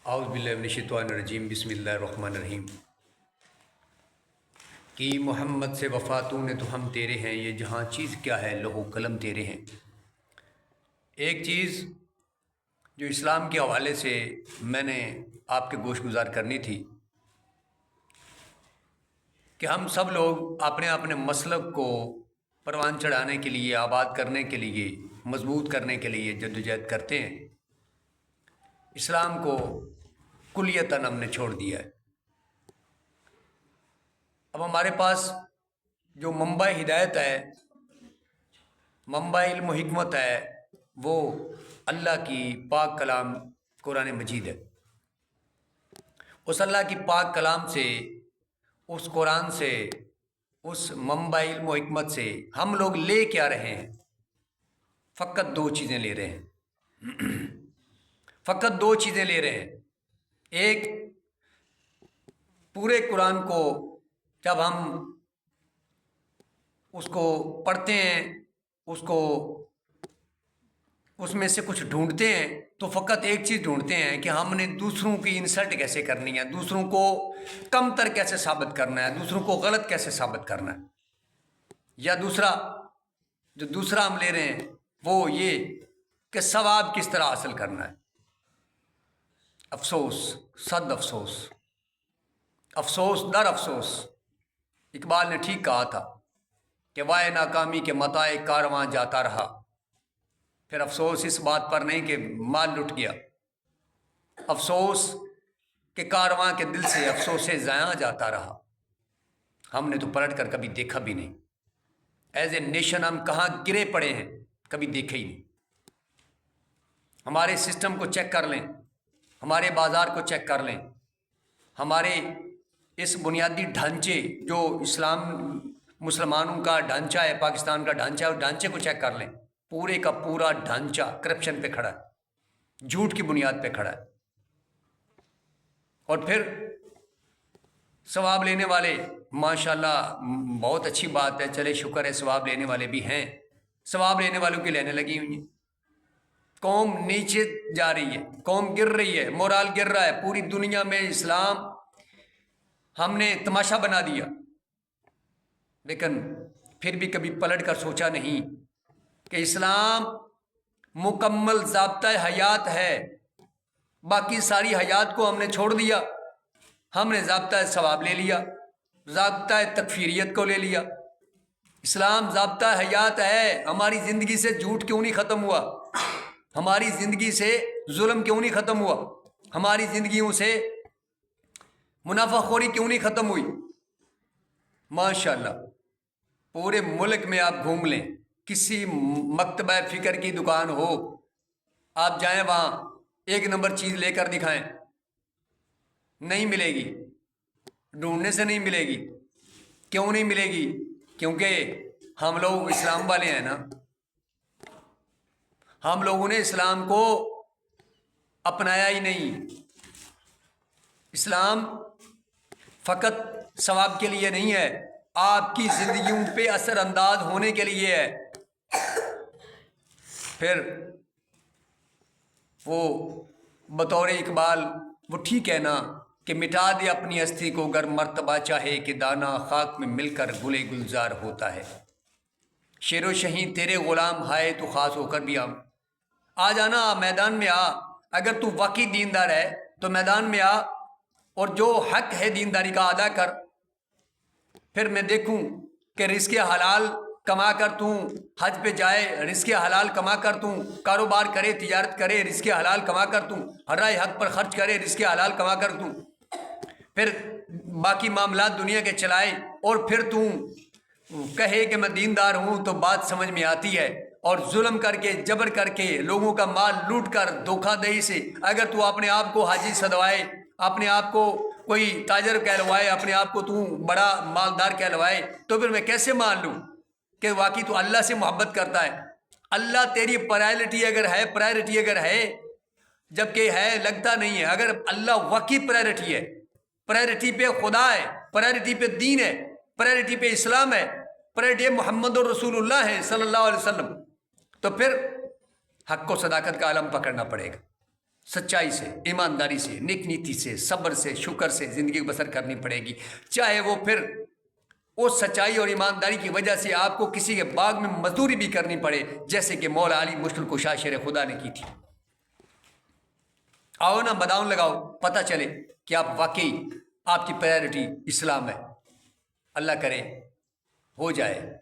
اعوذ باللہ من الشیطان الرجیم بسم اللہ الرحمن الرحیم کہ محمد سے وفاتوں نے تو ہم تیرے ہیں، یہ جہاں چیز کیا ہے لوح و قلم تیرے ہیں۔ ایک چیز جو اسلام کے حوالے سے میں نے آپ کے گوش گزار کرنی تھی کہ ہم سب لوگ اپنے اپنے مسلک کو پروان چڑھانے کے لیے، آباد کرنے کے لیے، مضبوط کرنے کے لیے جدوجہد کرتے ہیں۔ اسلام کو کلیتاً ہم نے چھوڑ دیا ہے۔ اب ہمارے پاس جو منبع ہدایت ہے، منبع علم و حکمت ہے، وہ اللہ کی پاک کلام قرآن مجید ہے۔ اس اللہ کی پاک کلام سے، اس قرآن سے، اس منبع علم و حکمت سے ہم لوگ لے کیا رہے ہیں؟ فقط دو چیزیں لے رہے ہیں۔ فقط دو چیزیں لے رہے ہیں۔ ایک، پورے قرآن کو جب ہم اس کو پڑھتے ہیں، اس میں سے کچھ ڈھونڈتے ہیں، تو فقط ایک چیز ڈھونڈتے ہیں کہ ہم نے دوسروں کی انسلٹ کیسے کرنی ہے، دوسروں کو کم تر کیسے ثابت کرنا ہے، دوسروں کو غلط کیسے ثابت کرنا ہے۔ یا دوسرا ہم لے رہے ہیں وہ یہ کہ ثواب کس طرح حاصل کرنا ہے۔ افسوس، صد افسوس، افسوس در افسوس۔ اقبال نے ٹھیک کہا تھا کہ وائے ناکامی کے متاع کارواں جاتا رہا، پھر افسوس اس بات پر نہیں کہ مال لٹ گیا، افسوس کہ کارواں کے دل سے افسوس زیاں جاتا رہا۔ ہم نے تو پلٹ کر کبھی دیکھا بھی نہیں۔ ایز اے نیشن ہم کہاں گرے پڑے ہیں، کبھی دیکھے ہی نہیں۔ ہمارے سسٹم کو چیک کر لیں، ہمارے بازار کو چیک کر لیں، ہمارے اس بنیادی ڈھانچے جو مسلمانوں کا ڈھانچہ ہے، پاکستان کا ڈھانچہ ہے، اس ڈھانچے کو چیک کر لیں۔ پورے کا پورا ڈھانچہ کرپشن پہ کھڑا ہے، جھوٹ کی بنیاد پہ کھڑا ہے۔ اور پھر ثواب لینے والے، ماشاءاللہ بہت اچھی بات ہے، چلے شکر ہے ثواب لینے والے بھی ہیں، ثواب لینے والوں کی لینے لگی ہوئی ہیں۔ قوم نیچے جا رہی ہے، قوم گر رہی ہے، مورال گر رہا ہے۔ پوری دنیا میں اسلام ہم نے تماشا بنا دیا، لیکن پھر بھی کبھی پلٹ کر سوچا نہیں کہ اسلام مکمل ضابطہ حیات ہے۔ باقی ساری حیات کو ہم نے چھوڑ دیا، ہم نے ضابطہ ثواب لے لیا، ضابطہ تکفیریت کو لے لیا۔ اسلام ضابطہ حیات ہے۔ ہماری زندگی سے جھوٹ کیوں نہیں ختم ہوا؟ ہماری زندگی سے ظلم کیوں نہیں ختم ہوا؟ ہماری زندگیوں سے منافع خوری کیوں نہیں ختم ہوئی؟ ماشاءاللہ پورے ملک میں آپ گھوم لیں، کسی مکتبہ فکر کی دکان ہو، آپ جائیں وہاں ایک نمبر چیز لے کر دکھائیں، نہیں ملے گی، ڈھونڈنے سے نہیں ملے گی۔ کیوں نہیں ملے گی؟ کیونکہ ہم لوگ اسلام والے ہیں نا۔ ہم لوگوں نے اسلام کو اپنایا ہی نہیں۔ اسلام فقط ثواب کے لیے نہیں ہے، آپ کی زندگیوں پہ اثر انداز ہونے کے لیے ہے۔ پھر وہ بطور اقبال وہ ٹھیک ہے نا کہ مٹا دے اپنی ہستی کو گر مرتبہ چاہے کہ دانا خاک میں مل کر گلے گلزار ہوتا ہے۔ شیر و شہین تیرے غلام ہائے تو خاص ہو کر بھی آ جانا، میدان میں آ۔ اگر تو واقعی دیندار ہے تو میدان میں آ اور جو حق ہے دینداری کا ادا کر۔ پھر میں دیکھوں کہ رزق حلال کما کر تو حج پہ جائے، رزق حلال کما کر تو کاروبار کرے، تجارت کرے، رزق حلال کما کر تو ہر رائے حق پر خرچ کرے، رزق حلال کما کر تو پھر باقی معاملات دنیا کے چلائے، اور پھر تو کہے کہ میں دیندار ہوں تو بات سمجھ میں آتی ہے۔ اور ظلم کر کے، جبر کر کے، لوگوں کا مال لوٹ کر، دھوکہ دہی سے اگر تو اپنے آپ کو حاجی صدوائے، اپنے آپ کو کوئی تاجر کہلوائے، اپنے آپ کو تو بڑا مالدار کہلوائے، تو پھر میں کیسے مان لوں کہ واقعی تو اللہ سے محبت کرتا ہے؟ اللہ تیری پرائرٹی اگر ہے، جبکہ ہے لگتا نہیں ہے۔ اگر اللہ واقعی پرائرٹی ہے، پرائرٹی پہ خدا ہے، پرائرٹی پہ دین ہے، پرائرٹی پہ اسلام ہے، پرائرٹی محمد رسول اللہ ہے صلی اللہ علیہ وسلم، تو پھر حق و صداقت کا عالم پکڑنا پڑے گا۔ سچائی سے، ایمانداری سے، نیک نیتی سے، صبر سے، شکر سے زندگی بسر کرنی پڑے گی، چاہے وہ پھر اس سچائی اور ایمانداری کی وجہ سے آپ کو کسی کے باغ میں مزدوری بھی کرنی پڑے، جیسے کہ مولا علی مشکل کشا شیر خدا نے کی تھی۔ آؤ نا بداؤں لگاؤ، پتہ چلے کہ آپ واقعی آپ کی پرائرٹی اسلام ہے۔ اللہ کرے ہو جائے۔